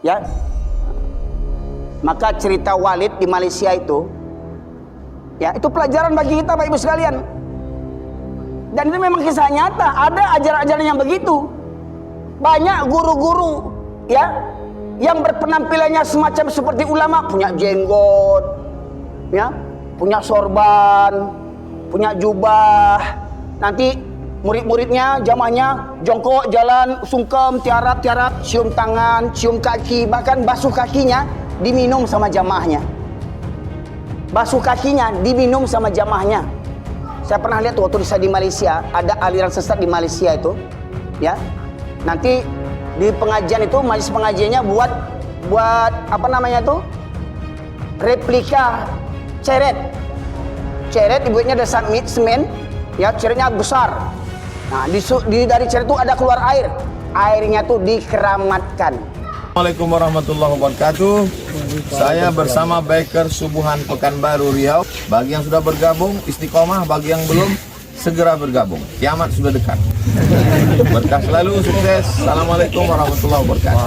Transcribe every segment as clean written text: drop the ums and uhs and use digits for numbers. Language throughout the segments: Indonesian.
Ya. Maka cerita Walid di Malaysia itu, ya, itu pelajaran bagi kita Bapak Ibu sekalian. Dan itu memang kisah nyata, ada ajaran-ajaran yang begitu. Banyak guru-guru, ya, yang berpenampilannya semacam seperti ulama, punya jenggot, ya, punya sorban, punya jubah. Nanti murid-muridnya, jamaahnya jongkok, jalan, sungkem, tiarap-tiarap, cium tangan, cium kaki, bahkan basuh kakinya diminum sama jamaahnya. Basuh kakinya diminum sama jamaahnya. Saya pernah lihat waktu saya di Malaysia, ada aliran sesat di Malaysia itu, ya. Nanti di pengajian itu, majelis pengajiannya buat apa namanya itu? Replika ceret. Ceret dibuatnya dari semen, ya, ceretnya besar. Nah, dari ceret itu ada keluar air. Airnya tuh dikeramatkan. Assalamualaikum warahmatullahi wabarakatuh. Saya bersama Biker Subuhan Pekanbaru Riau. Bagi yang sudah bergabung, istiqomah. Bagi yang belum, segera bergabung. Kiamat sudah dekat. Berkah selalu, sukses. Assalamualaikum warahmatullahi wabarakatuh.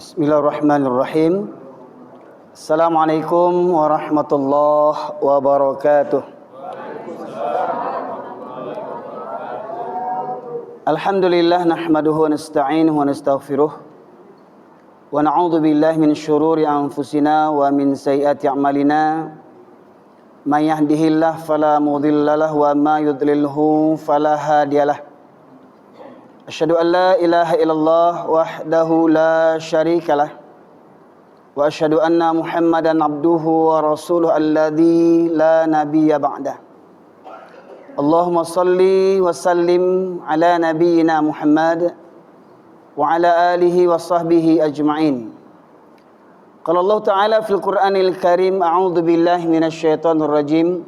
Bismillahirrahmanirrahim. Assalamualaikum warahmatullahi wabarakatuh. Alhamdulillah nahmaduhu wa nasta'inuhu wa nastaghfiruh wa na'udzu billahi min syururi anfusina wa min sayyiati a'malina. May yahdihillahu fala mudilla lahu wa may yudlilhu fala hadiyalah. Asyhadu an la ilaha illallah wahdahu la syarikalah wa asyhadu anna Muhammadan abduhu wa rasuluhu alladzi la nabiyya ba'dah. Allahumma salli wa sallim ala nabiyyina Muhammad wa ala alihi wa sahbihi ajma'in. Qala Allah Ta'ala fil Qur'anil Karim, a'udzu billahi minasy syaithanir rajim.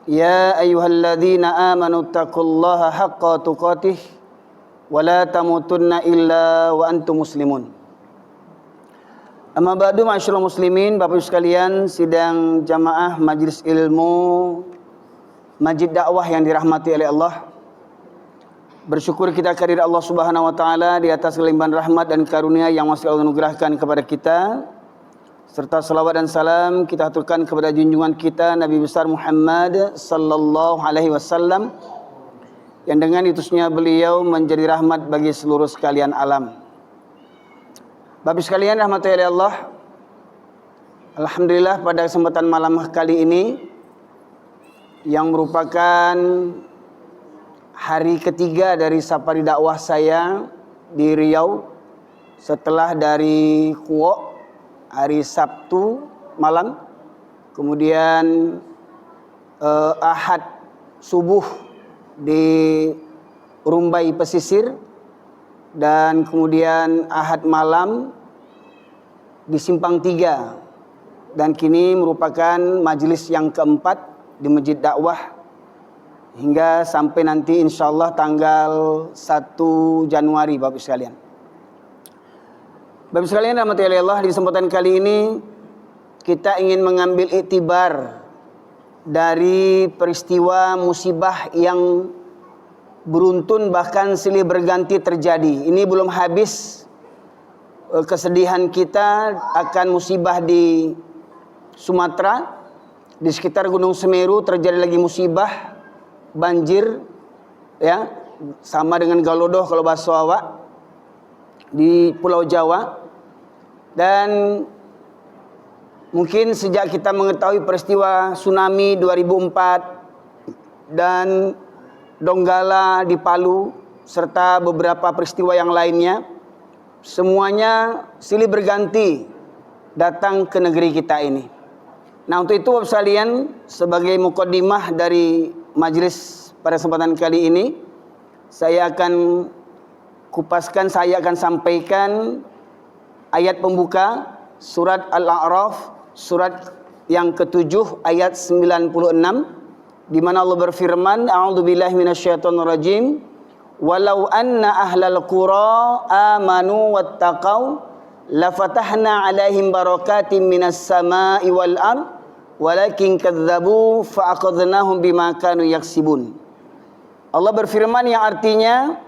Ya ayyuhalladzina amanu taqullaha haqqa tuqatih wa la tamutunna illa wa antum muslimun. Amma ba'du, ma'asyiral muslimin, Bapak Ibu sekalian, sidang jamaah majelis ilmu Masjid Dakwah yang dirahmati oleh Allah. Bersyukur kita kehadirat Allah Subhanahu wa taala di atas kelimpahan rahmat dan karunia yang masih Allah anugerahkan kepada kita. Serta salawat dan salam kita aturkan kepada junjungan kita Nabi besar Muhammad sallallahu alaihi wasallam, yang dengan utusnya beliau menjadi rahmat bagi seluruh sekalian alam. Bapak sekalian rahmati oleh Allah, alhamdulillah pada kesempatan malam kali ini yang merupakan hari ketiga dari safari dakwah saya di Riau, setelah dari Kuok hari Sabtu malam, kemudian Ahad subuh di Rumbai Pesisir, dan kemudian Ahad malam di Simpang 3, dan kini merupakan majelis yang keempat di Masjid Dakwah hingga sampai nanti insyaallah tanggal 1 Januari Bapak sekalian. Bapak sekalian rahmatullahi Allah, di kesempatan kali ini kita ingin mengambil iktibar dari peristiwa musibah yang beruntun bahkan silih berganti terjadi. Ini belum habis kesedihan kita akan musibah di Sumatera. Di sekitar Gunung Semeru terjadi lagi musibah banjir, ya, sama dengan Galodoh kalau bahasa awak di Pulau Jawa. Dan mungkin sejak kita mengetahui peristiwa tsunami 2004 dan Donggala di Palu serta beberapa peristiwa yang lainnya, semuanya silih berganti datang ke negeri kita ini. Nah, untuk itu Bapak sekalian, sebagai mukaddimah dari majelis pada kesempatan kali ini, saya akan sampaikan ayat pembuka surat Al-A'raf, surat yang ke-7 ayat 96, di mana Allah berfirman, a'udzubillahi minasyaitonir rajim, walau anna ahlal qura amanu wattaqau lafatahna alaihim barakatim minas sama'i wal ard walakin kadzabu fa akhadnahum bima kanu yaksibun. Allah berfirman yang artinya,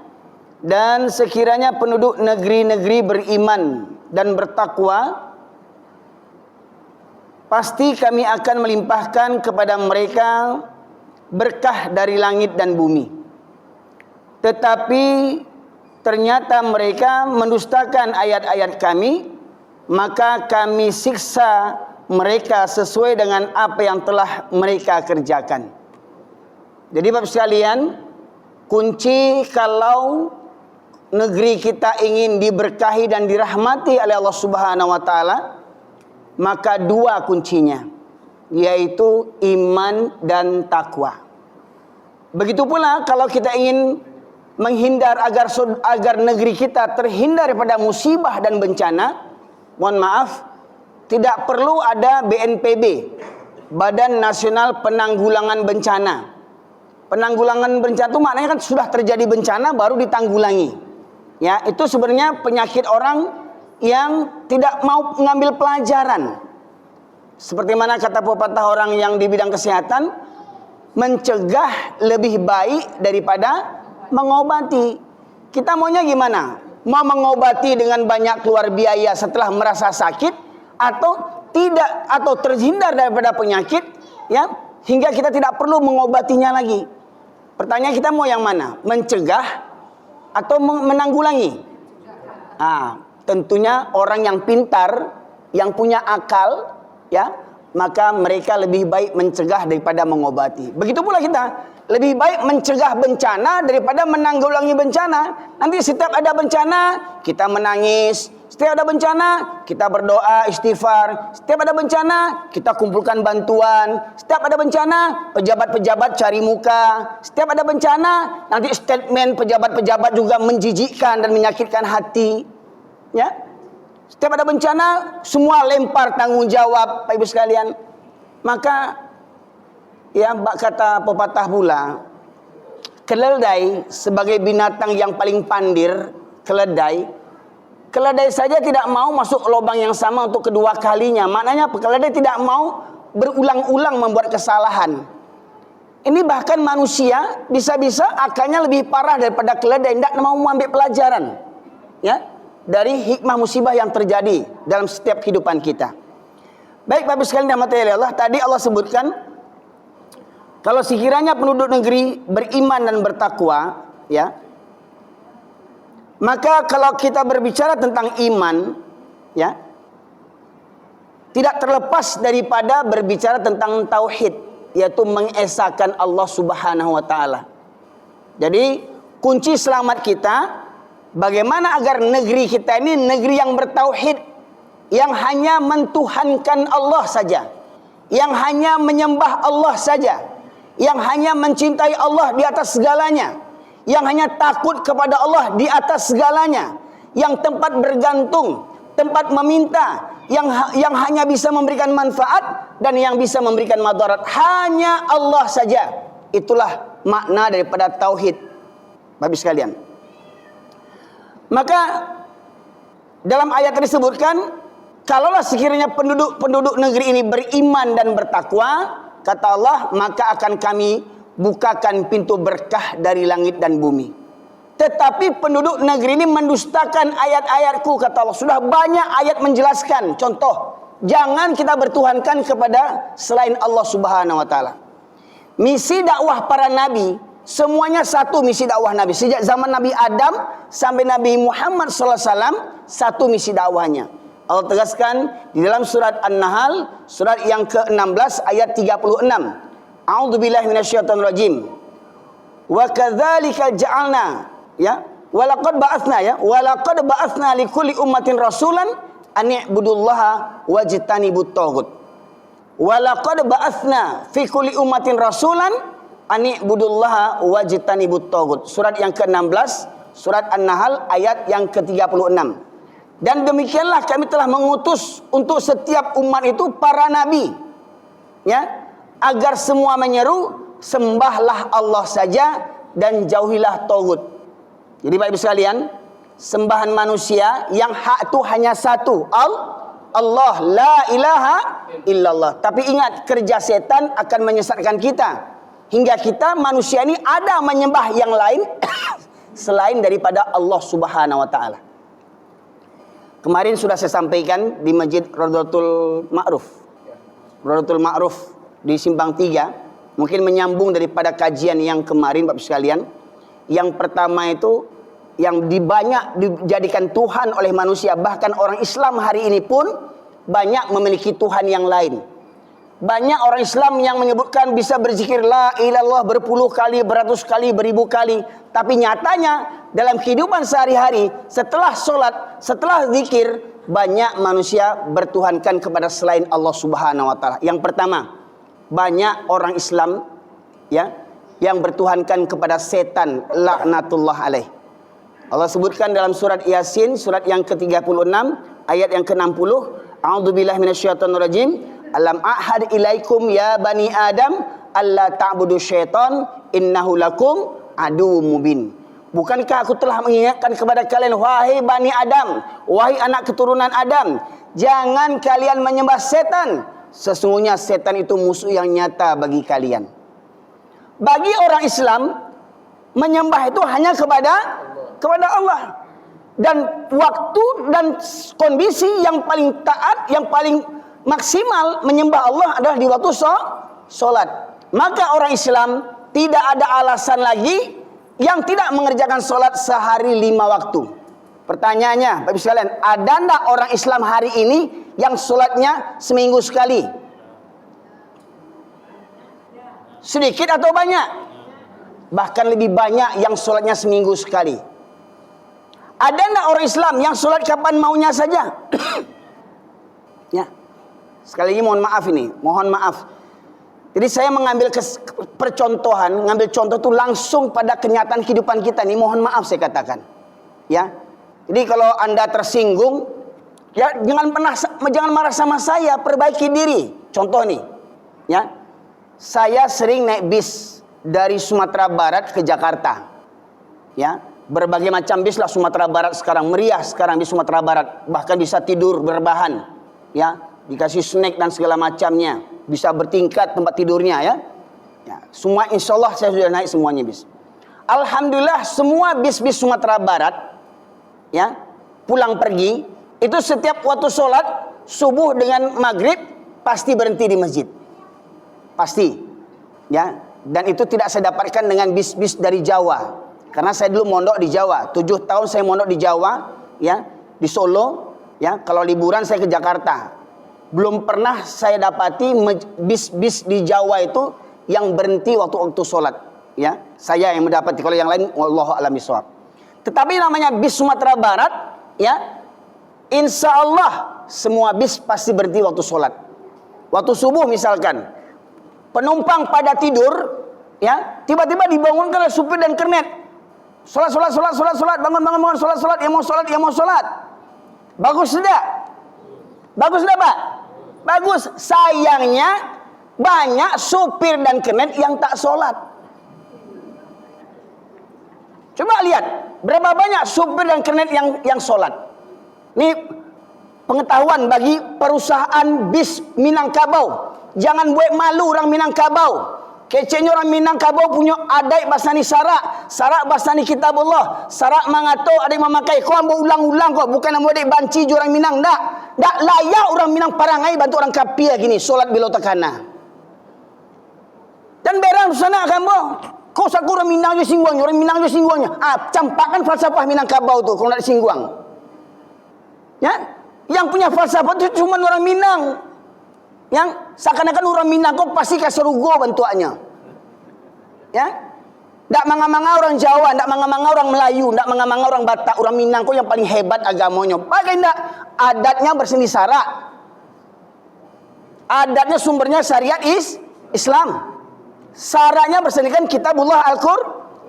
dan sekiranya penduduk negeri-negeri beriman dan bertakwa, pasti kami akan melimpahkan kepada mereka berkah dari langit dan bumi. Tetapi ternyata mereka mendustakan ayat-ayat kami, maka kami siksa mereka sesuai dengan apa yang telah mereka kerjakan. Jadi Bapak sekalian, kunci kalau negeri kita ingin diberkahi dan dirahmati oleh Allah Subhanahu wa taala, maka dua kuncinya, yaitu iman dan takwa. Begitu pula kalau kita ingin menghindar agar negeri kita terhindar daripada musibah dan bencana, mohon maaf, tidak perlu ada BNPB, Badan Nasional Penanggulangan Bencana. Penanggulangan bencana itu maknanya kan sudah terjadi bencana baru ditanggulangi. Ya, itu sebenarnya penyakit orang yang tidak mau mengambil pelajaran. Seperti mana kata pepatah orang yang di bidang kesehatan, mencegah lebih baik daripada mengobati. Kita maunya gimana? Mau mengobati dengan banyak keluar biaya setelah merasa sakit, atau tidak, atau terhindar daripada penyakit, ya, hingga kita tidak perlu mengobatinya lagi. Pertanyaan kita mau yang mana? Mencegah atau menanggulangi? Tentunya orang yang pintar, yang punya akal, ya, maka mereka lebih baik mencegah daripada mengobati. Begitu pula kita, lebih baik mencegah bencana daripada menanggulangi bencana. Nanti setiap ada bencana kita menangis, setiap ada bencana kita berdoa istighfar, setiap ada bencana kita kumpulkan bantuan, setiap ada bencana pejabat-pejabat cari muka, setiap ada bencana nanti statement pejabat-pejabat juga menjijikkan dan menyakitkan hati, ya. Setiap ada bencana semua lempar tanggung jawab, Bapak Ibu sekalian. Maka ya, kata pepatah pula, keledai sebagai binatang yang paling pandir, keledai saja tidak mau masuk lubang yang sama untuk kedua kalinya. Maknanya keledai tidak mau berulang-ulang membuat kesalahan. Ini bahkan manusia bisa-bisa akalnya lebih parah daripada keledai, tidak mau mengambil pelajaran, ya, dari hikmah musibah yang terjadi dalam setiap kehidupan kita. Baik Bapak sekalian dirahmati Allah, tadi Allah sebutkan kalau sekiranya penduduk negeri beriman dan bertakwa, ya, maka kalau kita berbicara tentang iman, ya, tidak terlepas daripada berbicara tentang tauhid, yaitu mengesahkan Allah Subhanahu wa taala. Jadi kunci selamat kita, bagaimana agar negeri kita ini negeri yang bertauhid, yang hanya mentuhankan Allah saja, yang hanya menyembah Allah saja, yang hanya mencintai Allah di atas segalanya, yang hanya takut kepada Allah di atas segalanya, yang tempat bergantung, tempat meminta, yang hanya bisa memberikan manfaat dan yang bisa memberikan madarat hanya Allah saja. Itulah makna daripada tauhid, Bapak sekalian. Maka dalam ayat disebutkan, kalaulah sekiranya penduduk negeri ini beriman dan bertakwa, kata Allah, maka akan kami bukakan pintu berkah dari langit dan bumi. Tetapi penduduk negeri ini mendustakan ayat-ayatku, kata Allah. Sudah banyak ayat menjelaskan. Contoh, jangan kita bertuhankan kepada selain Allah Subhanahu wa taala. Misi dakwah para nabi, semuanya satu misi dakwah nabi. Sejak zaman Nabi Adam sampai Nabi Muhammad SAW, satu misi dakwahnya. Allah tegaskan di dalam surat An-Nahl, surat yang ke-16 ayat 36. A'udzubillahi minasyaitonir rajim. Wa kadzalika ja'alna, ya, walaqad ba'atsna, ya, walaqad ba'atsna likulli ummatin rasulan an i'budullaha wajtanibut taghut. Walaqad ba'atsna fi kulli ummatin rasulan an i'budullaha wajtanibut taghut. Surat yang ke-16, surat An-Nahl ayat yang ke-36. Dan demikianlah kami telah mengutus untuk setiap umat itu para nabi, ya, agar semua menyeru sembahlah Allah saja dan jauhilah taghut. Jadi Bapak Ibu sekalian, sembahan manusia yang hak itu hanya satu, Allah, la ilaha illallah. Tapi ingat, kerja setan akan menyesatkan kita. Hingga kita manusia ini ada menyembah yang lain selain daripada Allah Subhanahu wa taala. Kemarin sudah saya sampaikan di Masjid Rodotul Ma'ruf. Rodotul Ma'ruf di Simpang 3, mungkin menyambung daripada kajian yang kemarin Bapak sekalian. Yang pertama itu yang banyak dijadikan Tuhan oleh manusia, bahkan orang Islam hari ini pun banyak memiliki Tuhan yang lain. Banyak orang Islam yang menyebutkan bisa berzikir la ilallah berpuluh kali, beratus kali, beribu kali. Tapi nyatanya dalam kehidupan sehari-hari, setelah sholat, setelah zikir, banyak manusia bertuhankan kepada selain Allah Subhanahu wa taala. Yang pertama, banyak orang Islam ya yang bertuhankan kepada setan, laknatullah alaih. Allah sebutkan dalam surat Yasin, surat yang ke-36, ayat yang ke-60, A'udzubillahi minasyaitonirrajim. Alam ahad ilaikum ya bani Adam alla ta'budu syaitan innahu lakum aduwwum mubin. Bukankah aku telah mengingatkan kepada kalian, wahai bani Adam, wahai anak keturunan Adam, jangan kalian menyembah setan. Sesungguhnya setan itu musuh yang nyata bagi kalian. Bagi orang Islam, menyembah itu hanya kepada Allah. Dan waktu dan kondisi yang paling taat, yang paling maksimal menyembah Allah adalah di waktu sholat. Maka orang Islam tidak ada alasan lagi yang tidak mengerjakan sholat sehari 5 waktu. Pertanyaannya, Bapak sekalian, ada enggak orang Islam hari ini yang sholatnya seminggu sekali? Sedikit atau banyak? Bahkan lebih banyak yang sholatnya seminggu sekali. Ada enggak orang Islam yang sholat kapan maunya saja? Ya. Sekali lagi mohon maaf. Jadi saya mengambil percontohan, ngambil contoh itu langsung pada kenyataan kehidupan kita nih. Mohon maaf saya katakan, ya. Jadi kalau Anda tersinggung, ya jangan marah sama saya, perbaiki diri. Contoh nih, ya. Saya sering naik bis dari Sumatera Barat ke Jakarta, ya. Berbagai macam bis lah Sumatera Barat sekarang, meriah sekarang di Sumatera Barat, bahkan bisa tidur berbahan, ya. Dikasih snack dan segala macamnya, bisa bertingkat tempat tidurnya, ya. Semua insya Allah saya sudah naik semuanya bis. Alhamdulillah semua bis-bis Sumatera Barat, ya, pulang pergi itu setiap waktu sholat subuh dengan maghrib pasti berhenti di masjid, pasti, ya. Dan itu tidak saya dapatkan dengan bis-bis dari Jawa, karena saya dulu mondok di Jawa, 7 tahun saya mondok di Jawa, ya, di Solo, ya. Kalau liburan saya ke Jakarta. Belum pernah saya dapati bis-bis di Jawa itu yang berhenti waktu sholat, ya. Saya yang mendapati, kalau yang lain wallahu a'lam bishawab. Tetapi namanya bis Sumatera Barat, ya, insya Allah semua bis pasti berhenti waktu sholat. Waktu subuh misalkan, penumpang pada tidur, ya, tiba-tiba dibangunkan oleh supir dan kernet. Sholat, bangun, sholat, yang mau sholat. Bagus tidak? Bagus tidak, Pak? Bagus. Sayangnya banyak supir dan kernet yang tak sholat. Coba lihat berapa banyak supir dan kernet yang sholat. Ini pengetahuan bagi perusahaan bis Minangkabau. Jangan buat malu orang Minangkabau. Kecenya orang Minangkabau punya adat basani sarak basani kitabullah, sarak mangato adik memakai. Kau ambil ulang-ulang kau, bukan ambil adik banci orang Minang. Tak layak orang Minang parangai bantu orang kapia gini solat bila takana. Dan berang sana kamu. Kau saku orang Minang je singguangnya, campakkan falsafah Minangkabau tu kalau nak singguang. Ya, yang punya falsafah itu cuma orang Minang. Yang seakan-akan orang Minang kau pasti kasih rugo bantuannya, ya. Tak manga-manga orang Jawa, tak manga-manga orang Melayu, tak manga-manga orang Batak, orang Minang kau yang paling hebat agamanya. Bagaimana adatnya berseni sarak, adatnya sumbernya syariat Islam, saraknya bersenikan kitabullah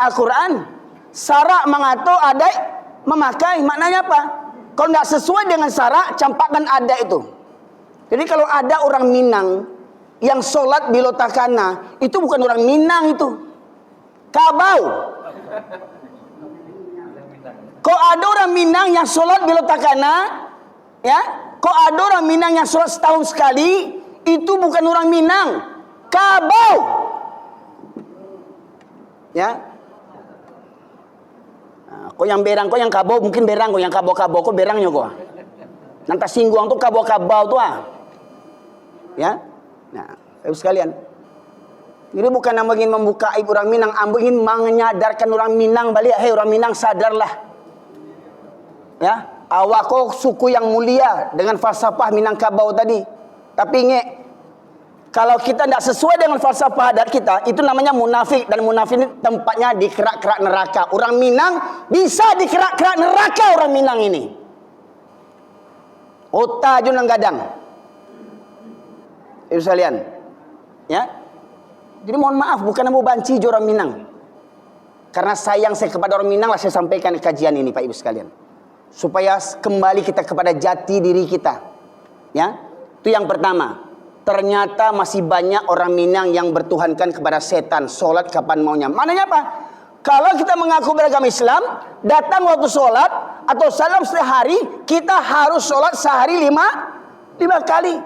Al-Quran, sarak mengatur adat memakai. Maknanya apa? Kalau tidak sesuai dengan sarak, campakkan adat itu. Jadi kalau ada orang Minang yang sholat di Lotakana, itu bukan orang Minang itu. Kabau. Kalau ada orang Minang yang sholat di Lotakana, ya, Kok ada orang Minang yang sholat setahun sekali? Itu bukan orang Minang, kabau. Ya. Nah, kok yang berang, kok yang kabau, mungkin berang, kok yang kabau-kabau, kok berangnya kok. Nanti singgung tuh kabau-kabau tuh ah. Ya. Nah, ibu sekalian. Ini bukan ingin membuka aib orang Minang, ingin menyadarkan orang Minang balik. Hei orang Minang, sadarlah. Ya, awak kok suku yang mulia dengan falsafah Minangkabau tadi. Tapi ingat, kalau kita tidak sesuai dengan falsafah adat kita, itu namanya munafik. Dan munafik ini tempatnya di kerak-kerak neraka. Orang Minang bisa di kerak-kerak neraka orang Minang ini. Ota junang gadang. Ibu sekalian. Ya. Jadi mohon maaf, bukan mau banci orang Minang. Karena sayang saya kepada orang Minang lah saya sampaikan kajian ini Pak Ibu sekalian. Supaya kembali kita kepada jati diri kita. Ya. Itu yang pertama. Ternyata masih banyak orang Minang yang bertuhankan kepada setan. Sholat kapan maunya. Maknanya apa? Kalau kita mengaku beragama Islam, datang waktu sholat atau salam sehari, kita harus sholat sehari lima kali.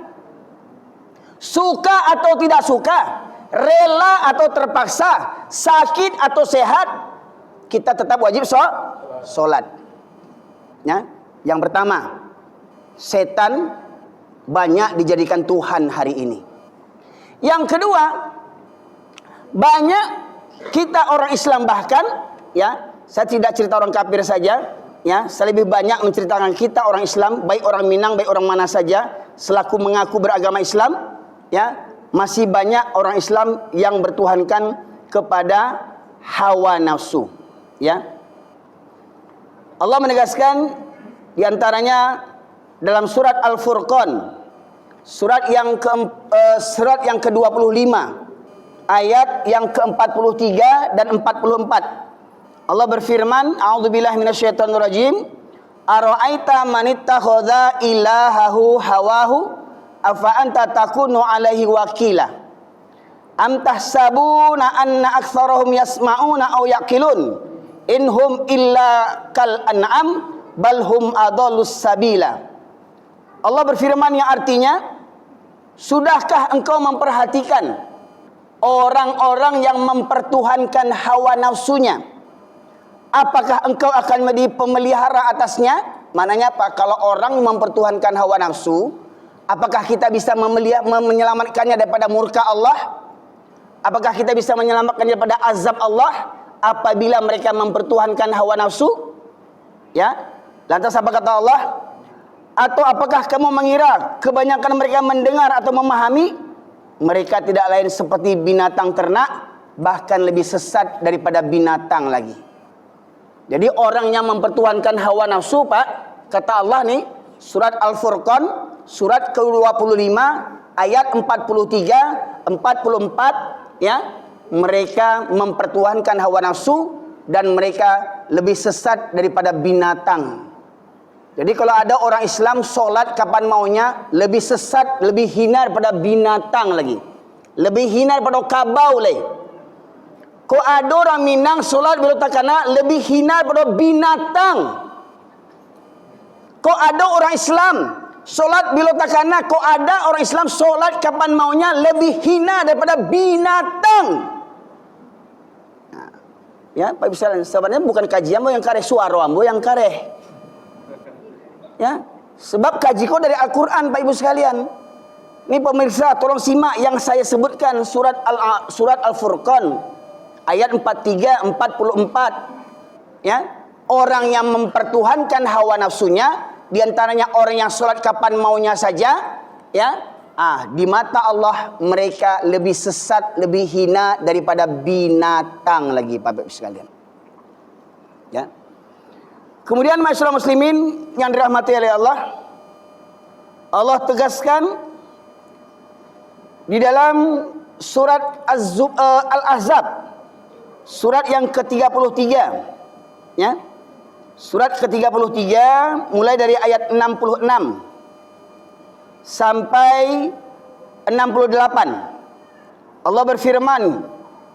Suka atau tidak suka, rela atau terpaksa, sakit atau sehat, kita tetap wajib sholat. Ya, yang pertama, setan banyak dijadikan Tuhan hari ini. Yang kedua, banyak kita orang Islam bahkan, ya, saya tidak cerita orang kafir saja, ya, saya lebih banyak menceritakan kita orang Islam, baik orang Minang, baik orang mana saja, selaku mengaku beragama Islam, ya, masih banyak orang Islam yang bertuhankan kepada hawa nafsu, ya. Allah menegaskan diantaranya dalam surat Al-Furqan, surat yang ke-25, ayat yang ke-43 dan 44. Allah berfirman, a'udzubillahi minasyaitonirrajim, ara'aita man ittakhadha ilahahu hawahu afa anta takunu alaihi wakila am tahsabuna anna aktsarahum yasma'una aw yaqilun inhum illa kal an'am bal hum adallus sabila. Allah berfirman yang artinya, sudahkah engkau memperhatikan orang-orang yang mempertuhankan hawa nafsunya? Apakah engkau akan menjadi pemelihara atasnya? Mananya apa? Kalau orang mempertuhankan hawa nafsu, apakah kita bisa menyelamatkannya daripada murka Allah? Apakah kita bisa menyelamatkannya daripada azab Allah apabila mereka mempertuhankan hawa nafsu? Ya. Lantas apa kata Allah? Atau apakah kamu mengira kebanyakan mereka mendengar atau memahami? Mereka tidak lain seperti binatang ternak, bahkan lebih sesat daripada binatang lagi. Jadi orang yang mempertuhankan hawa nafsu, Pak, kata Allah nih, surat Al-Furqan, surat ke-25, ayat 43, 44, ya, mereka mempertuhankan hawa nafsu dan mereka lebih sesat daripada binatang. Jadi kalau ada orang Islam sholat kapan maunya, lebih sesat, lebih hina daripada binatang lagi. Lebih hina daripada kabau lagi. Kok ada orang Minang sholat bila takana lebih hina daripada binatang. Kok ada orang Islam sholat bila takana, kok ada orang Islam sholat kapan maunya lebih hina daripada binatang. Nah, ya, Pak Ibu sekalian, sebenarnya bukan kajian yang kareh suara ambo yang kareh. Ya, sebab kaji kau dari Al-Quran, Pak Ibu sekalian. Ini pemirsa, tolong simak yang saya sebutkan, surat Al-Furqan, ayat 43, 44. Ya, orang yang mempertuhankan hawa nafsunya, diantaranya orang yang sholat kapan maunya saja, ya, di mata Allah mereka lebih sesat, lebih hina daripada binatang lagi, Pak Ibu sekalian. Ya. Kemudian masyarakat muslimin yang dirahmati oleh Allah, Allah tegaskan di dalam surat Al-Ahzab, surat yang ke-33, ya. Surat ke-33 mulai dari ayat 66 sampai 68. Allah berfirman,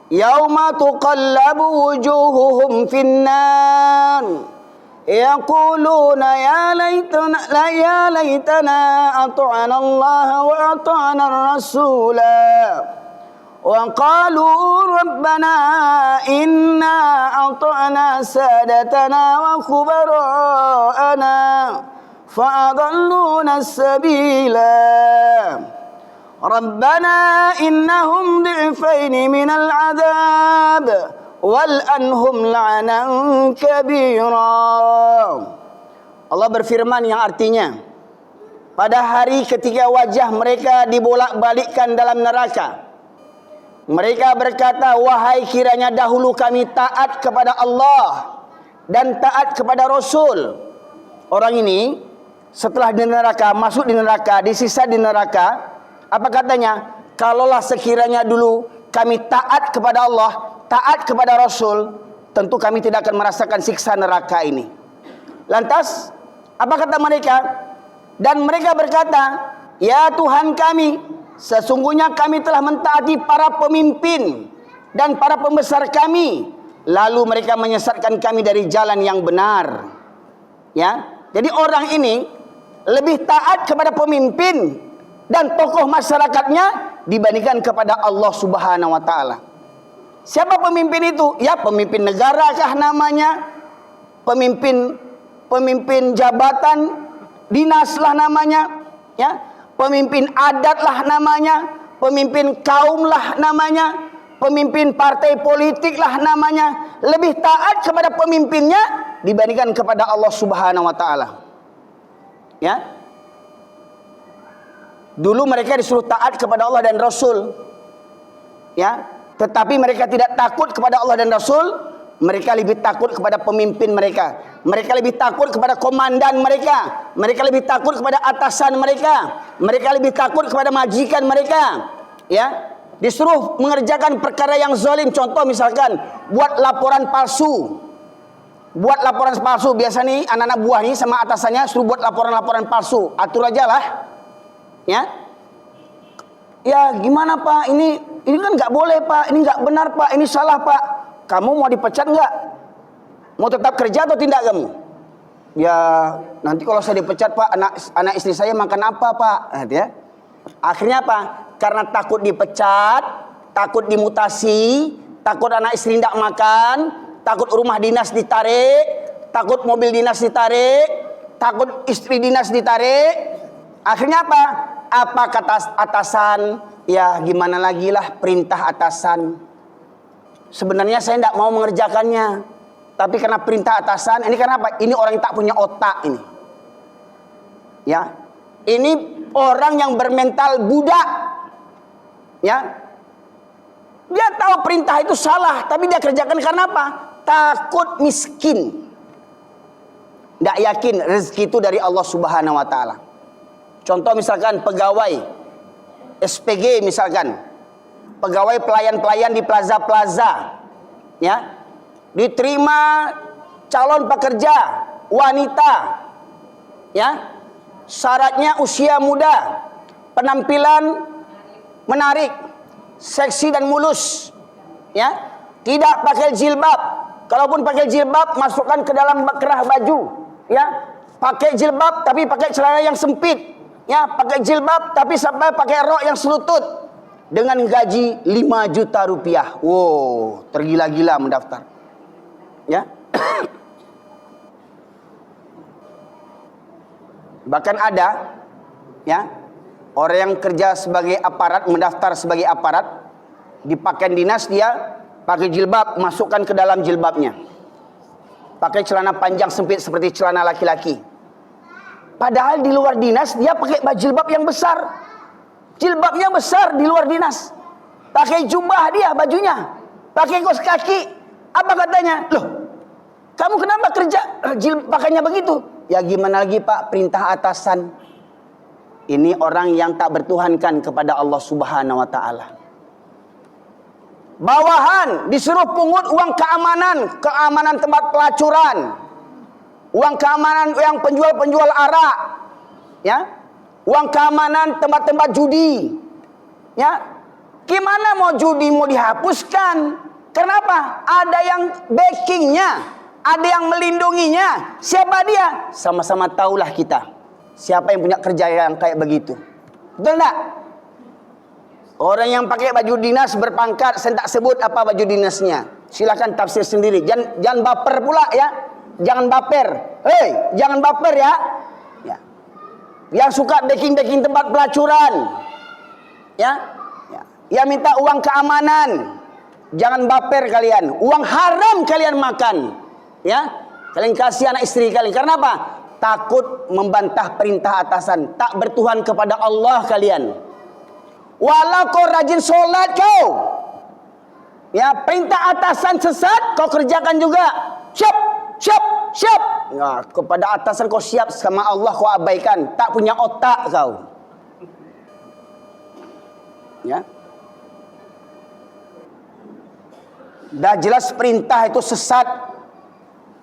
yauma tuqallabu wujuhuhum finnar yaquluna ya laitana ata'ana Allah wa ata'ana ar-rasula wa qalu rabbana inna ata'na sadatana wa kubara'ana fa'adalluna as-sabila rabbana innahum dhi'faini minal 'adzab wal anhum la'nan kabira. Allah berfirman yang artinya, pada hari ketika wajah mereka dibolak-balikkan dalam neraka, mereka berkata, wahai kiranya dahulu kami taat kepada Allah dan taat kepada Rasul. Orang ini setelah di neraka, masuk di neraka, disisa di neraka, apa katanya? Kalaulah sekiranya dulu kami taat kepada Allah, taat kepada Rasul, tentu kami tidak akan merasakan siksa neraka ini. Lantas, apa kata mereka? Dan mereka berkata, ya Tuhan kami, sesungguhnya kami telah mentaati para pemimpin dan para pembesar kami, lalu mereka menyesatkan kami dari jalan yang benar. Ya, jadi orang ini lebih taat kepada pemimpin dan tokoh masyarakatnya dibandingkan kepada Allah Subhanahu wa taala. Siapa pemimpin itu? Ya, pemimpin negara kah namanya? Pemimpin jabatan dinas lah namanya, ya. Pemimpin adat lah namanya, pemimpin kaum lah namanya, pemimpin partai politik lah namanya. Lebih taat kepada pemimpinnya dibandingkan kepada Allah Subhanahu wa taala. Ya. Dulu mereka disuruh taat kepada Allah dan Rasul. Ya, tetapi mereka tidak takut kepada Allah dan Rasul. Mereka lebih takut kepada pemimpin mereka. Mereka lebih takut kepada komandan mereka. Mereka lebih takut kepada atasan mereka. Mereka lebih takut kepada majikan mereka. Ya, disuruh mengerjakan perkara yang zalim. Contoh misalkan buat laporan palsu. Buat laporan palsu. Biasa nih anak-anak buah nih sama atasannya suruh buat laporan-laporan palsu. Atur aja lah. Ya. Ya gimana Pak? Ini kan nggak boleh Pak. Ini nggak benar Pak. Ini salah Pak. Kamu mau dipecat nggak? Mau tetap kerja atau tidak kamu? Ya nanti kalau saya dipecat Pak, anak istri saya makan apa Pak? Ya. Akhirnya apa? Karena takut dipecat, takut dimutasi, takut anak istri tidak makan, takut rumah dinas ditarik, takut mobil dinas ditarik, takut istri dinas ditarik. Akhirnya apa? Apa kata atasan? Ya gimana lagi lah, perintah atasan. Sebenarnya saya tidak mau mengerjakannya, tapi karena perintah atasan. Ini karena apa? Ini orang yang tak punya otak ini. Ya, ini orang yang bermental budak. Ya, dia tahu perintah itu salah, tapi dia kerjakan karena apa? Takut miskin. Tidak yakin rezeki itu dari Allah Subhanahu wa taala. Contoh misalkan pegawai SPG misalkan, pegawai pelayan-pelayan di plaza-plaza, ya, diterima calon pekerja wanita, ya, syaratnya usia muda, penampilan menarik, seksi dan mulus, ya, tidak pakai jilbab. Kalaupun pakai jilbab, masukkan ke dalam kerah baju, ya, pakai jilbab tapi pakai celana yang sempit. Ya, pakai jilbab tapi sampai pakai rok yang selutut dengan gaji 5 juta rupiah. Wow, tergila-gila mendaftar. Ya. Bahkan ada ya, orang yang kerja sebagai aparat, mendaftar sebagai aparat, di pakaian dinas dia pakai jilbab, masukkan ke dalam jilbabnya. Pakai celana panjang sempit seperti celana laki-laki. Padahal di luar dinas dia pakai jilbab yang besar. Jilbabnya besar di luar dinas. Pakai jubah dia bajunya. Pakai kaos kaki. Apa katanya? Loh, kamu kenapa kerja pakainya begitu? Ya gimana lagi Pak, perintah atasan. Ini orang yang tak bertuhankan kepada Allah Subhanahu wa taala. Bawahan disuruh pungut uang keamanan tempat pelacuran. Uang keamanan yang penjual-penjual arak, ya, uang keamanan tempat-tempat judi, ya. Gimana mau judi mau dihapuskan? Kenapa? Ada yang backingnya, Ada yang melindunginya. Siapa dia? Sama-sama tahulah kita. Siapa yang punya kerja yang kayak begitu. Betul tak? Orang yang pakai baju dinas berpangkat, saya tak sebut apa baju dinasnya. Silakan tafsir sendiri. Jangan baper pula ya. Jangan baper. Hei, jangan baper ya. Ya. Yang suka backing tempat pelacuran. Ya. Ya. Yang minta uang keamanan. Jangan baper kalian. Uang haram kalian makan. Ya. Kalian kasih anak istri kalian. Karena apa? Takut membantah perintah atasan. Tak bertuhan kepada Allah kalian. Walau kau rajin solat kau. Ya, perintah atasan sesat kau kerjakan juga. Siap. Nah, kepada atasan kau siap, sama Allah kau abaikan. Tak punya otak kau. Ya. Dah jelas perintah itu sesat.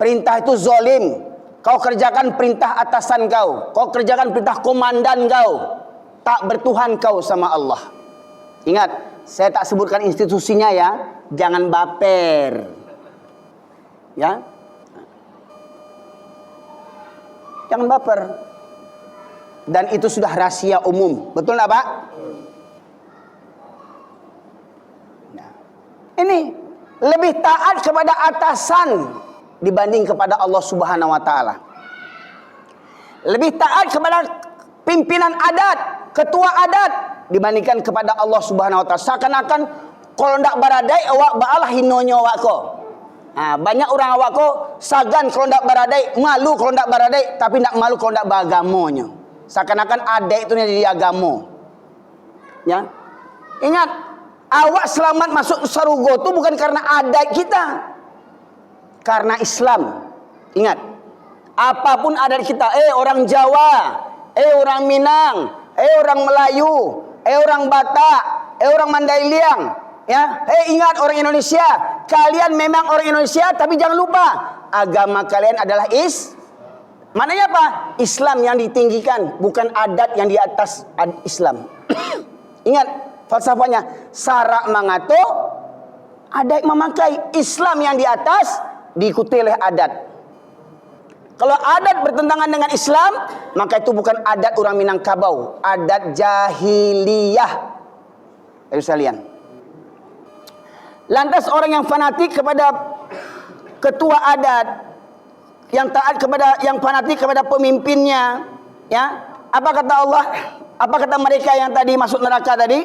Perintah itu zalim. Kau kerjakan perintah atasan kau. Kau kerjakan perintah komandan kau. Tak bertuhan kau sama Allah. Ingat, saya tak sebutkan institusinya ya. Jangan baper. Ya. Jangan baper. Dan itu sudah rahasia umum. Betul tak, Pak? Nah, ini lebih taat kepada atasan dibanding kepada Allah Subhanahu wa taala. Lebih taat kepada pimpinan adat, ketua adat dibandingkan kepada Allah Subhanahu wa taala. Seakan-akan kalau ndak baradai awak baalah hinonyo awak ko. Nah, banyak orang awak ko sagan kalau ndak baradai, malu kalau ndak baradai, tapi ndak malu kalau ndak beragamonya. Seakan-akan adat itu jadi agamo. Ya. Ingat, awak selamat masuk surga itu bukan karena adat kita. Karena Islam. Ingat, apapun adat kita, orang Jawa, orang Minang, orang Melayu, orang Batak, orang Mandailing, ya, ingat orang Indonesia, kalian memang orang Indonesia, tapi jangan lupa agama kalian adalah maknanya apa? Islam yang ditinggikan, bukan adat yang di atas Islam. Ingat falsafahnya, sarak mangato, adat memakai. Islam yang di atas diikuti oleh adat. Kalau adat bertentangan dengan Islam, maka itu bukan adat orang Minangkabau, adat jahiliyah. Ayo sekalian. Lantas orang yang fanatik kepada ketua adat, yang taat kepada, yang fanatik kepada pemimpinnya, ya, apa kata Allah? Apa kata mereka yang tadi masuk neraka tadi?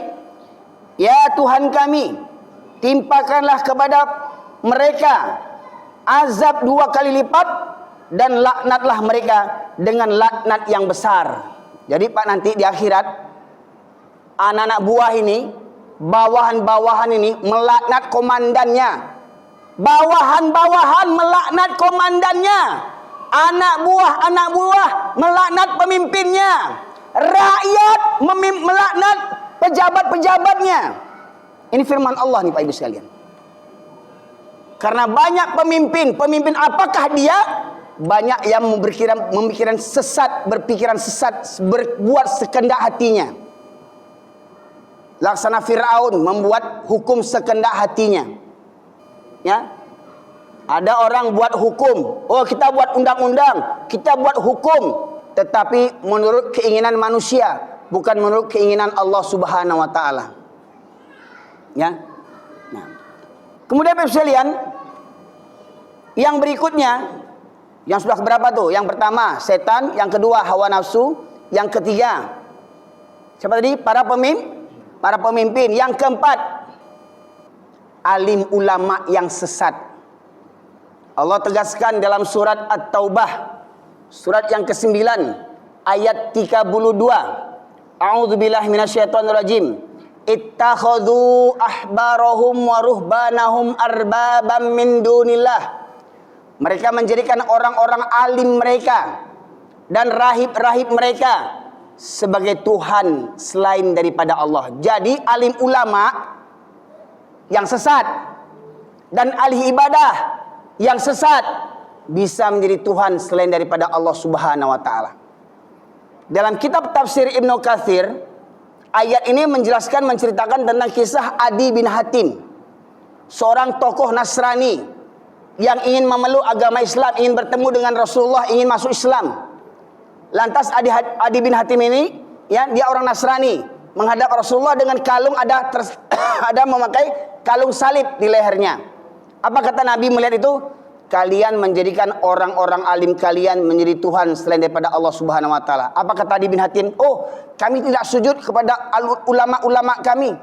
Ya Tuhan kami, timpakanlah kepada mereka azab 2 kali lipat dan laknatlah mereka dengan laknat yang besar. Jadi Pak, nanti di akhirat anak-anak buah ini, bawahan-bawahan ini melaknat komandannya. Bawahan-bawahan melaknat komandannya. Anak buah melaknat pemimpinnya. Rakyat melaknat pejabat-pejabatnya. Ini firman Allah nih Pak Ibu sekalian. Karena banyak pemimpin apakah dia? Banyak yang berpikiran sesat, berbuat sekendak hatinya. Laksana Fir'aun membuat hukum sekendak hatinya. Ya. Ada orang buat hukum. Oh, kita buat undang-undang, kita buat hukum, tetapi menurut keinginan manusia, bukan menurut keinginan Allah Subhanahu wa taala. Ya. Nah. Kemudian Bapak sekalian, yang berikutnya, yang sudah berapa tuh? Yang pertama setan, yang kedua hawa nafsu, yang ketiga siapa tadi? Para pemimpin. Yang keempat, alim ulama yang sesat. Allah tegaskan dalam surat At-Taubah, surat yang ke-9 ayat 32. A'udzubillahi minasyaitonirrajim. Ittakhadhu ahbarahum wa ruhbanahum arbabam min dunillah. Mereka menjadikan orang-orang alim mereka dan rahib-rahib mereka sebagai Tuhan selain daripada Allah. Jadi alim ulama yang sesat dan ahli ibadah yang sesat bisa menjadi Tuhan selain daripada Allah Subhanahu wa taala. Dalam kitab tafsir Ibnu Katsir, ayat ini menceritakan tentang kisah Adi bin Hatim, seorang tokoh Nasrani yang ingin memeluk agama Islam, ingin bertemu dengan Rasulullah, ingin masuk Islam. Lantas Adi bin Hatim ini, ya, dia orang Nasrani, menghadap Rasulullah dengan kalung ada memakai kalung salib di lehernya. Apa kata Nabi melihat itu? Kalian menjadikan orang-orang alim kalian menjadi Tuhan selain daripada Allah Subhanahu wa taala. Apa kata Adi bin Hatim? Oh, kami tidak sujud kepada ulama-ulama kami.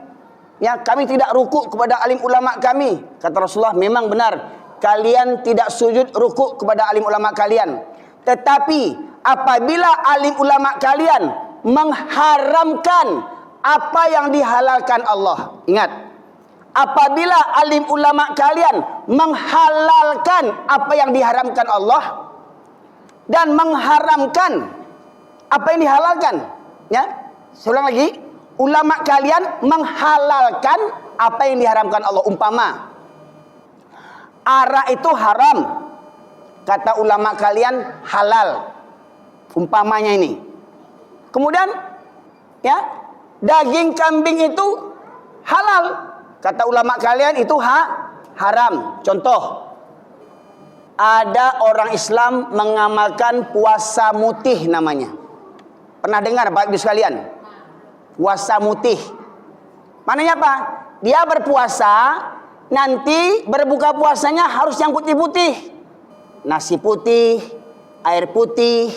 Ya, kami tidak rukuk kepada alim ulama kami. Kata Rasulullah, memang benar. Kalian tidak sujud rukuk kepada alim ulama kalian. Tetapi apabila alim ulama kalian mengharamkan apa yang dihalalkan Allah. Ingat, apabila alim ulama kalian menghalalkan apa yang diharamkan Allah dan mengharamkan apa yang dihalalkan, ya, saya ulang lagi, ulama kalian menghalalkan apa yang diharamkan Allah. Umpama arak itu haram, kata ulama kalian halal, umpamanya ini. Kemudian, ya, daging kambing itu halal, kata ulama kalian itu haram. Contoh, ada orang Islam mengamalkan puasa mutih namanya. Pernah dengar Bapak Ibu sekalian? Puasa mutih. Maknanya apa? Dia berpuasa, nanti berbuka puasanya harus yang putih-putih. Nasi putih, air putih.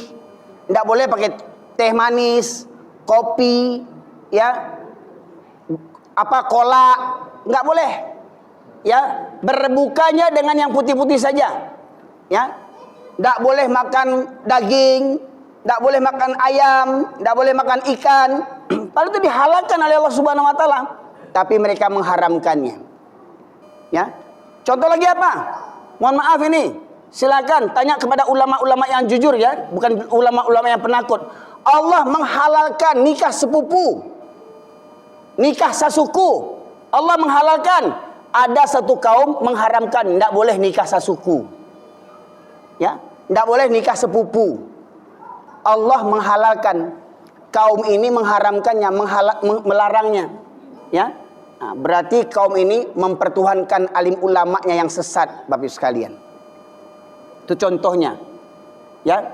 Tidak boleh pakai teh manis, kopi, ya, cola, nggak boleh. Ya, berbukanya dengan yang putih-putih saja. Ya, nggak boleh makan daging, nggak boleh makan ayam, nggak boleh makan ikan. Padahal itu dihalalkan oleh Allah Subhanahu wa taala, tapi mereka mengharamkannya. Ya. Contoh lagi apa? Mohon maaf ini, silakan tanya kepada ulama-ulama yang jujur, ya, bukan ulama-ulama yang penakut. Allah menghalalkan nikah sepupu, nikah sasuku. Allah menghalalkan. Ada satu kaum mengharamkan, tidak boleh nikah sasuku, ya, tidak boleh nikah sepupu. Allah menghalalkan, kaum ini mengharamkannya, melarangnya, ya. Nah, berarti kaum ini mempertuhankan alim ulamanya yang sesat, Bapak Ibu sekalian. Itu contohnya, ya.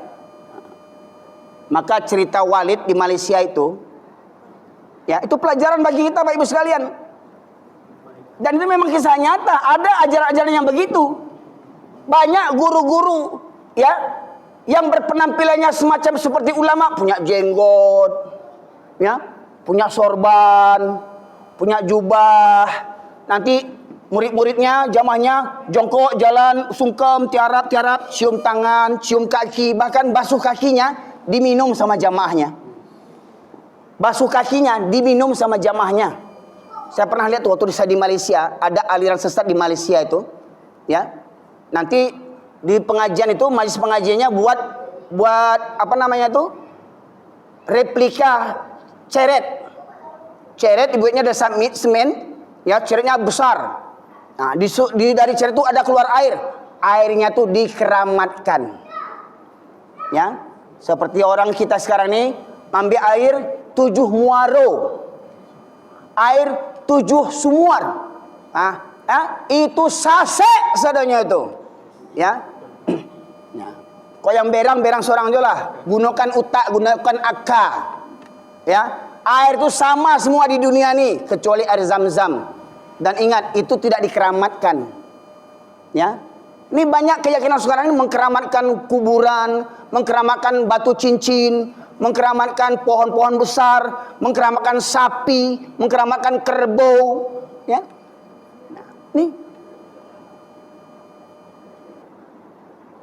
Maka cerita Walid di Malaysia itu, ya, itu pelajaran bagi kita, Bapak Ibu sekalian. Dan itu memang kisah nyata. Ada ajaran-ajaran yang begitu. Banyak guru-guru, ya, yang berpenampilannya semacam seperti ulama, punya jenggot, ya, punya sorban, punya jubah. Nanti murid-muridnya, jamaahnya jongkok, jalan sungkem, tiarap-tiarap, cium tangan, cium kaki, bahkan basuh kakinya diminum sama jamaahnya. Basuh kakinya diminum sama jamaahnya. Saya pernah lihat waktu saya di Malaysia, ada aliran sesat di Malaysia itu, ya. Nanti di pengajian itu, majelis pengajiannya buat apa namanya itu? Replika ceret. Ceret dibuatnya dari semen, ya, ceretnya besar. Nah, dari ceret itu ada keluar air. Airnya tuh dikeramatkan. Ya. Seperti orang kita sekarang ini ambil air 7 muaro. Air 7 sumur. Itu sase sadanya itu. Ya. Nah, kau yang berang seorang aja lah. Gunakan utak, gunakan akal. Ya. Air itu sama semua di dunia ini kecuali air Zam-Zam. Dan ingat, itu tidak dikeramatkan. Ya. Ini banyak keyakinan sekarang ini mengkeramatkan kuburan, mengkeramatkan batu cincin, mengkeramatkan pohon-pohon besar, mengkeramatkan sapi, mengkeramatkan kerbau, ya. Nah, nih.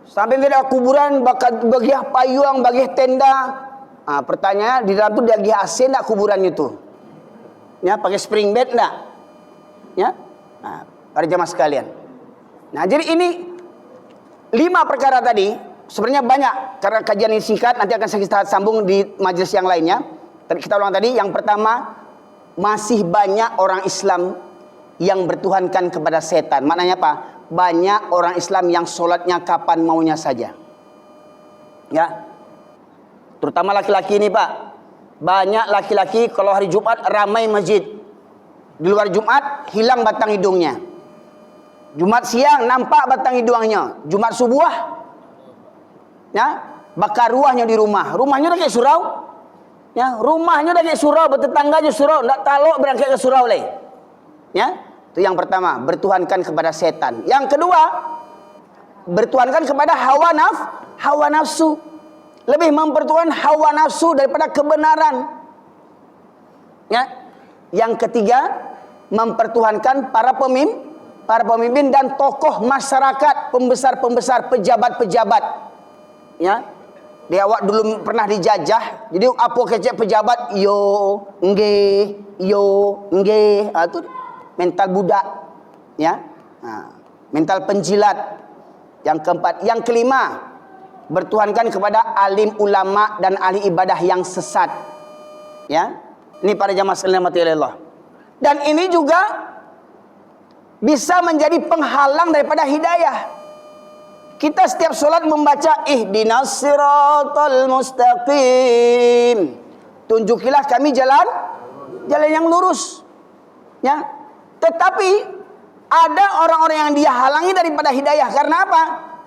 Sampai tidak kuburan bagiah payung, bagiah tenda. Nah, pertanyaan di dalam itu dia AC enggak kuburan itu? Ya, pakai spring bed enggak? Ya. Nah, para jamaah sekalian. Nah, jadi ini 5 perkara tadi. Sebenarnya banyak, karena kajian ini singkat, nanti akan kita sambung di majelis yang lainnya. Kita ulang tadi, yang pertama, masih banyak orang Islam yang bertuhankan kepada setan. Maknanya apa? Banyak orang Islam yang sholatnya kapan maunya saja. Ya, terutama laki-laki ini, Pak. Banyak laki-laki kalau hari Jumat ramai masjid. Di luar Jumat hilang batang hidungnya. Jumat siang nampak batang hidungnya. Jumat subuh, ya, bakar ruahnya di rumah. Rumahnya udah kayak surau. Ya, rumahnya udah kayak surau, bertetangganya surau, ndak talok berangkat ke surau lagi. Ya, itu yang pertama, bertuhankan kepada setan. Yang kedua, bertuhankan kepada hawa nafsu. Lebih mempertuhankan hawa nafsu daripada kebenaran. Ya. Yang ketiga, mempertuhankan para pemimpin dan tokoh masyarakat, pembesar-pembesar, pejabat-pejabat. Ya. Dia awak dulu pernah dijajah, jadi apa kecek pejabat, yo nggih, itu mental budak, ya. Mental penjilat. Yang keempat, yang kelima, bertuhankan kepada alim ulama dan ahli ibadah yang sesat. Ya. Ini para jamaah sekalian mati Allah. Dan ini juga bisa menjadi penghalang daripada hidayah. Kita setiap solat membaca ihdinas siratal mustaqim. Tunjukilah kami jalan yang lurus. Ya. Tetapi ada orang-orang yang dia halangi daripada hidayah. Karena apa?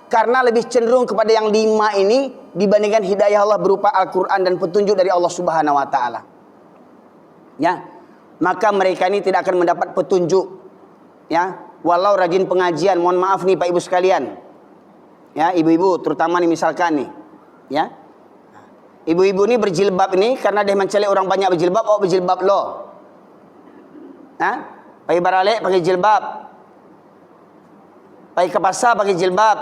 Karena lebih cenderung kepada yang 5 ini dibandingkan hidayah Allah berupa Al-Quran dan petunjuk dari Allah Subhanahu wa taala. Ya. Maka mereka ini tidak akan mendapat petunjuk. Ya, walau rajin pengajian, mohon maaf nih Pak Ibu sekalian. Ya, ibu-ibu terutama nih misalkan nih, ya. Ibu-ibu ini berjilbab ini karena dia mencari orang banyak berjilbab, oh berjilbab lo. Pergi baralek pakai jilbab. Pergi ke pasar pakai jilbab.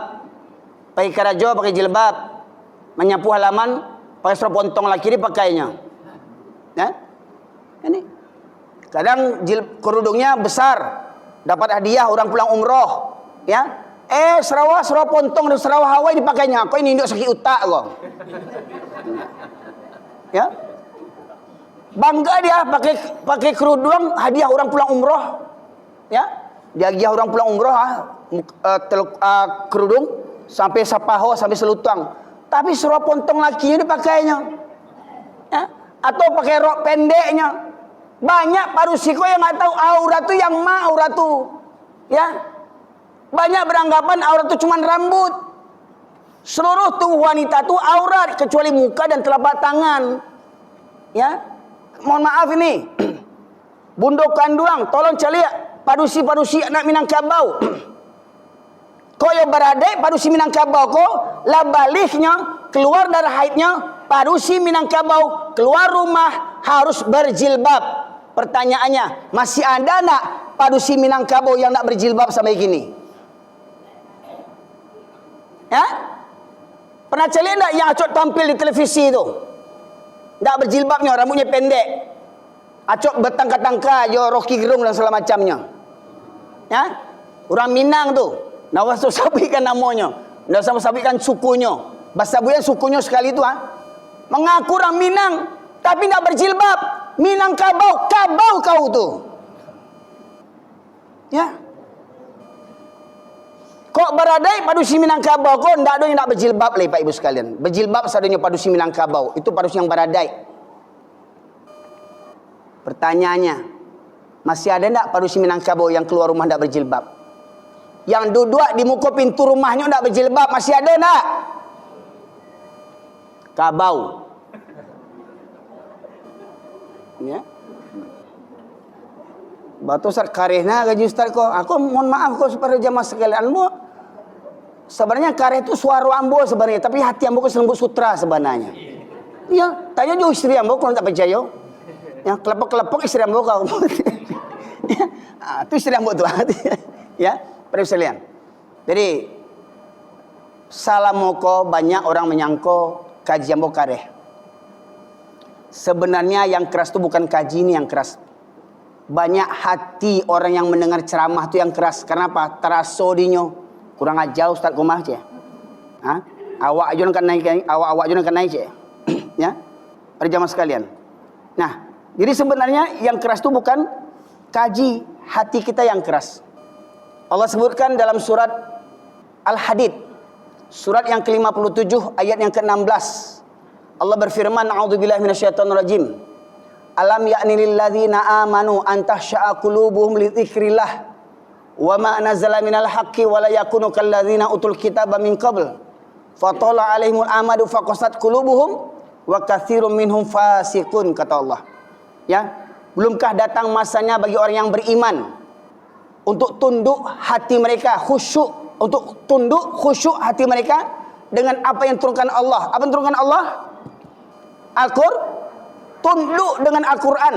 Pergi ke rajo pakai jilbab. Menyapu halaman pakai seropontong laki dia pakainya. Ya. Ini kadang kerudungnya besar, dapat hadiah orang pulang umroh, ya. Seropontong dan serawah Hawaii dipakainya. Kok ini induk sakit utak kok. Ya. Bangga dia pakai kerudung hadiah orang pulang umroh. Ya. Dia hadiah orang pulang umroh kerudung sampai sapaho sampai selutang. Tapi seropontong lakinya dipakainya. Ya. Atau pakai rok pendeknya. Banyak parusiko yang enggak tahu aurat itu yang aurat itu. Ya. Banyak beranggapan aurat itu cuma rambut. Seluruh tubuh wanita itu aurat kecuali muka dan telapak tangan. Ya. Mohon maaf ini. Bundok kanduang, tolong caliak padusi anak Minangkabau. Koyo baradai padusi Minangkabau ko labalihnya keluar dari haidnya padusi Minangkabau keluar rumah harus berjilbab. Pertanyaannya, masih ada nak padusi Minangkabau yang nak berjilbab sampai gini? Ya? Pernah cari enggak yang Acok tampil di televisi itu? Enggak berjilbabnya, rambutnya pendek. Acok bertangka-tangka, yo Rocky Gerung dan segala macamnya. Ya? Orang Minang tuh. Nggak usah sabikan namanya. Nggak usah sabikan sukunya. Bahasa buaya sukunya sekali itu mengaku orang Minang, tapi enggak berjilbab. Minangkabau, kabau kau tuh. Ya. Kok beradai padusi Minangkabau kok ndak ada yang nak berjilbab lagi Pak Ibu sekalian. Berjilbab sadanya padusi Minangkabau, itu padusi yang beradai. Pertanyaannya, masih ada ndak padusi Minangkabau yang keluar rumah ndak berjilbab? Yang duduk di muka pintu rumahnya ndak berjilbab, masih ada ndak? Kabau. Ya. Batu Ustaz karehna gaji Ustaz kok. Aku mohon maaf kok supaya jamaah sekalian. Sebenarnya kareh itu suara ambo sebenarnya, tapi hati ambo ke selembut sutra sebenarnya. Iya, tanya juga istri ambo kalau tak percaya. Yang kelepok-kelepok istri ambo kau. Ya, itu istri ambo tuh. Ya, para sekalian. Jadi salah moko banyak orang menyangko kaji ambo kareh. Sebenarnya yang keras itu bukan kaji ini yang keras. Banyak hati orang yang mendengar ceramah itu yang keras. Karena apa? Teraso dinyo. Kurang ajar Ustaz Komah je. Awak aja kan naik, awak aja kan naik je. Ya. Para jamaah sekalian. Nah, jadi sebenarnya yang keras itu bukan kaji, hati kita yang keras. Allah sebutkan dalam surat Al-Hadid, surat yang ke-57 ayat yang ke-16. Allah berfirman, a'udzubillahi minasyaitonirrajim. Alam ya'ni lil ladzina amanu an tahsya'a qulubuhum li dzikrillah wa ma nazala minal haqqi wa la yakunu kalladzina utul kitaba min qabl fatala alaihimul amadu faqasat qulubuhum wa katsirum minhum fasiqun, kata Allah. Ya, belumkah datang masanya bagi orang yang beriman untuk tunduk hati mereka, khusyuk, untuk tunduk khusyuk hati mereka dengan apa yang turunkan Allah. Apa yang turunkan Allah? Tunduk dengan Al-Quran.